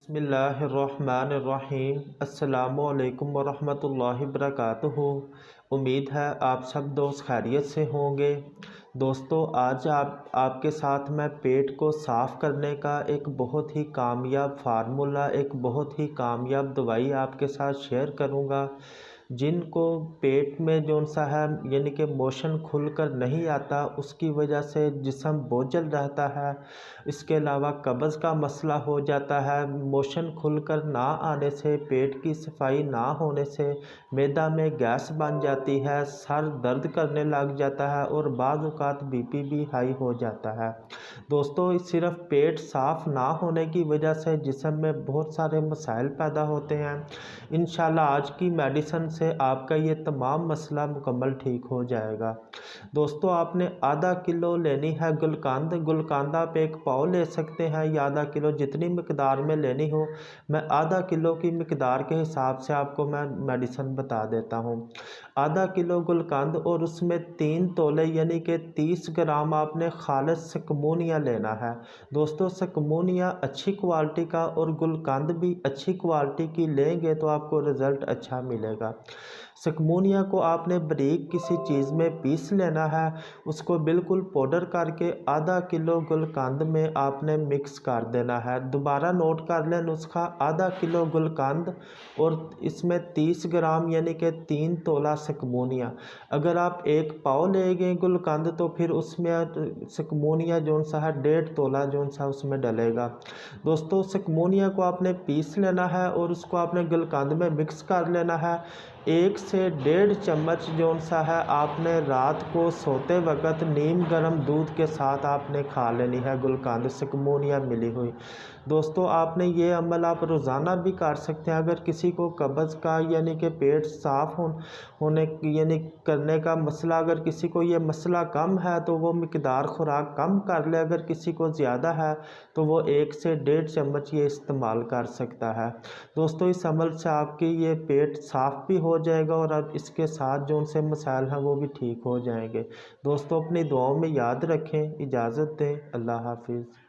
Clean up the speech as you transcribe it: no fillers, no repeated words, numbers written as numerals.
बिस्मिल्लाहिर्रहमानिर्रहीम। अस्सलामुअलैकुम वरहमतुल्लाहि वबरकातुहू। उम्मीद है आप सब दोस्त खैरियत से होंगे। दोस्तों, आज आपके साथ मैं पेट को साफ़ करने का एक बहुत ही कामयाब फार्मूला, एक बहुत ही कामयाब दवाई आपके साथ शेयर करूंगा। जिनको पेट में जो सा है यानी कि मोशन खुलकर नहीं आता, उसकी वजह से जिस्म बोझल रहता है। इसके अलावा कब्ज़ का मसला हो जाता है। मोशन खुलकर ना आने से, पेट की सफाई ना होने से मैदा में गैस बन जाती है, सर दर्द करने लग जाता है और बाज़ औक़ात बीपी भी हाई हो जाता है। दोस्तों, सिर्फ पेट साफ़ ना होने की वजह से जिस्म में बहुत सारे मसाइल पैदा होते हैं। इंशाल्लाह आज की मेडिसिन से आपका ये तमाम मसला मुकम्मल ठीक हो जाएगा। दोस्तों, आपने आधा किलो लेनी है गुलकंद। गुलकंद आप एक पाव ले सकते हैं या आधा किलो, जितनी मकदार में लेनी हो। मैं आधा किलो की मकदार के हिसाब से आपको मैं मेडिसिन बता देता हूँ। आधा किलो गुलकंद और उसमें 3 तोले यानी कि 30 ग्राम आपने खालिस सकमूनिया लेना है। दोस्तों, सकमूनिया अच्छी क्वालिटी का और गुलकंद भी अच्छी क्वालिटी की लेंगे तो आपको रिज़ल्ट अच्छा मिलेगा। सकमूनिया को आपने बारीक किसी चीज़ में पीस लेना है। उसको बिल्कुल पाउडर करके आधा किलो गुलकंद में आपने मिक्स कर देना है। दोबारा नोट कर लें नुस्खा, आधा किलो गुलकंद और इसमें 30 ग्राम यानी कि 3 तोला सकमूनिया। अगर आप एक पाव लेंगे गुलकंद तो फिर उसमें सकमूनिया जो सा है 1.5 तोला जो सा उसमें डलेगा। दोस्तों, सकमूनिया को आपने पीस लेना है और उसको आपने गुलकंद में मिक्स कर लेना है। 1 से 1.5 चम्मच जो सा है आपने रात को सोते वक्त नीम गर्म दूध के साथ आपने खा लेनी है गुलकंद सकमूनिया मिली हुई। दोस्तों, आपने ये अमल आप रोज़ाना भी कर सकते हैं। अगर किसी को कब्ज़ का यानी कि पेट साफ़ होने यानी करने का मसला, अगर किसी को ये मसला कम है तो वो मिकदार खुराक कम कर ले। अगर किसी को ज़्यादा है तो वो 1 से 1.5 चम्मच ये इस्तेमाल कर सकता है। दोस्तों, इस अमल से आपकी ये पेट साफ़ भी हो जाएगा और अब इसके साथ जो उनसे मसाइल हैं वो भी ठीक हो जाएंगे। दोस्तों, अपनी दुआओं में याद रखें। इजाज़त दें। अल्लाह हाफिज़।